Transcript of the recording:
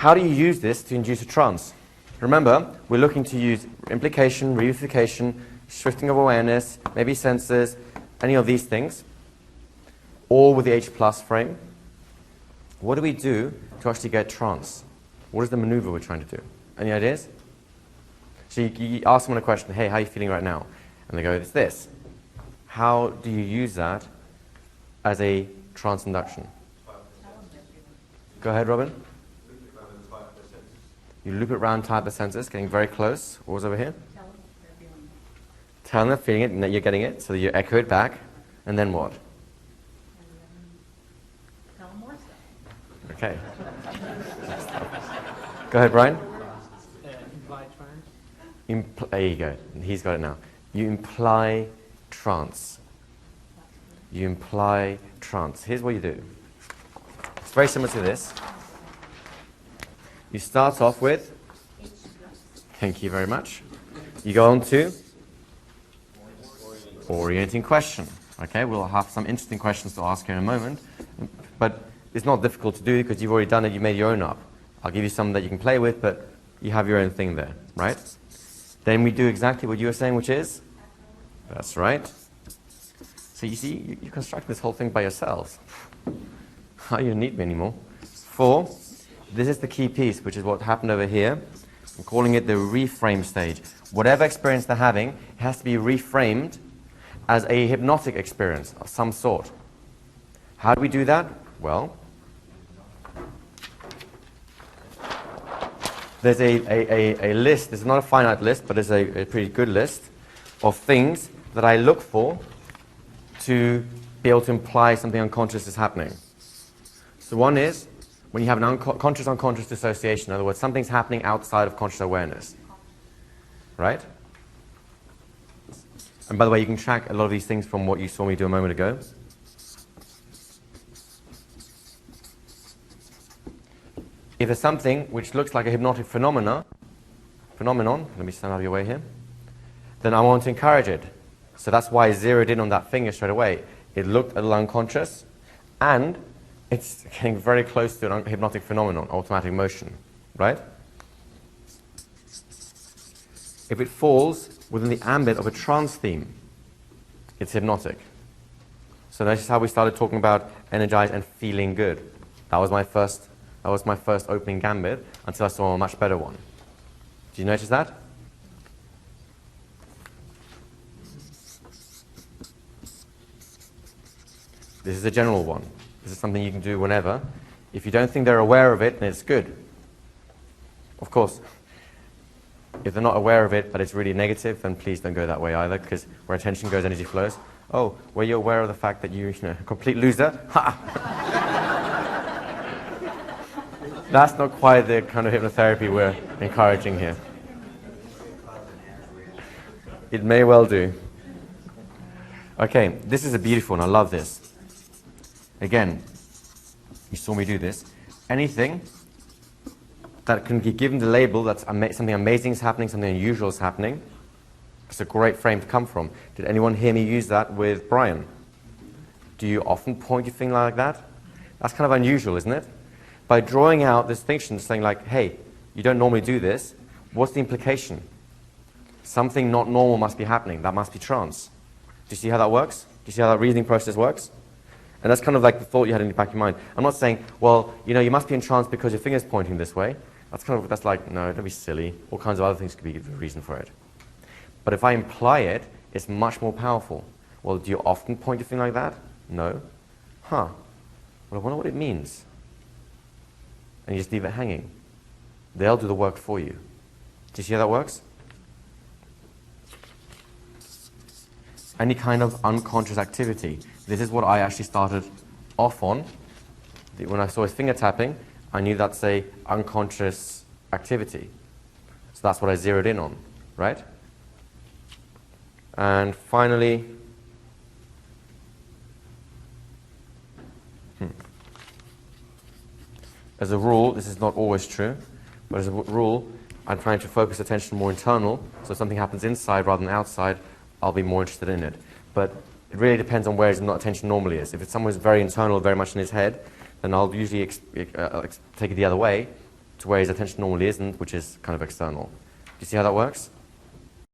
How do you use this to induce a trance? Remember, we're looking to use implication, reunification, shifting of awareness, maybe senses, any of these things, all with the H plus frame. What do we do to actually get trance? What is the maneuver we're trying to do? Any ideas? So you ask someone a question, hey, how are you feeling right now? And they go, it's this. How do you use that as a trance induction? Go ahead, Robin. You loop it around, type the senses, getting very close. What was over here? Tell them they're feeling it and that you're getting it, so that you echo it back. And then what? Tell them more stuff. Okay. Go ahead, Brian. Imply trance. There you go. He's got it now. You imply trance. You imply trance. Here's what you do. It's very similar to this. You start off with, thank you very much. You go on to orienting question. Okay, we'll have some interesting questions to ask you in a moment, but it's not difficult to do because you've already done it, you made your own up. I'll give you some that you can play with, but you have your own thing there, right? Then we do exactly what you were saying, which is? That's right. So you see, you construct this whole thing by yourselves. You don't need me anymore. 4, this is the key piece, which is what happened over here. I'm calling it the reframe stage. Whatever experience they're having, it has to be reframed as a hypnotic experience of some sort. How do we do that? Well, there's a list. There's not a finite list, but there's a pretty good list of things that I look for to be able to imply something unconscious is happening. So one is when you have an conscious-unconscious dissociation. In other words, something's happening outside of conscious awareness. Right? And by the way, you can track a lot of these things from what you saw me do a moment ago. If there's something which looks like a hypnotic phenomenon, let me stand out of your way here, then I want to encourage it. So that's why I zeroed in on that finger straight away. It looked a little unconscious, and it's getting very close to an hypnotic phenomenon, automatic motion, right? If it falls within the ambit of a trance theme, it's hypnotic. So notice how we started talking about energized and feeling good. That was my first opening gambit until I saw a much better one. Do you notice that? This is a general one. This is something you can do whenever. If you don't think they're aware of it, then it's good. Of course, if they're not aware of it, but it's really negative, then please don't go that way either, because where attention goes, energy flows. Oh, were you aware of the fact that you're a complete loser? Ha! That's not quite the kind of hypnotherapy we're encouraging here. It may well do. Okay, this is a beautiful one. I love this. Again, you saw me do this. Anything that can be given the label that something amazing is happening, something unusual is happening, it's a great frame to come from. Did anyone hear me use that with Brian? Do you often point your finger like that? That's kind of unusual, isn't it? By drawing out this distinction, saying like, hey, you don't normally do this, what's the implication? Something not normal must be happening. That must be trance. Do you see how that works? Do you see how that reasoning process works? And that's kind of like the thought you had in the back of your mind. I'm not saying, well, you must be in trance because your finger's pointing this way. That's like, no, don't be silly. All kinds of other things could be the reason for it. But if I imply it, it's much more powerful. Well, do you often point your finger like that? No. Huh. Well, I wonder what it means. And you just leave it hanging. They'll do the work for you. Do you see how that works? Any kind of unconscious activity. This is what I actually started off on. When I saw his finger tapping, I knew that's a unconscious activity. So that's what I zeroed in on, right? And finally, as a rule, this is not always true, but as a rule, I'm trying to focus attention more internal, so if something happens inside rather than outside, I'll be more interested in it. But it really depends on where his attention normally is. If it's somewhere very internal, very much in his head, then I'll usually take it the other way to where his attention normally isn't, which is kind of external. Do you see how that works?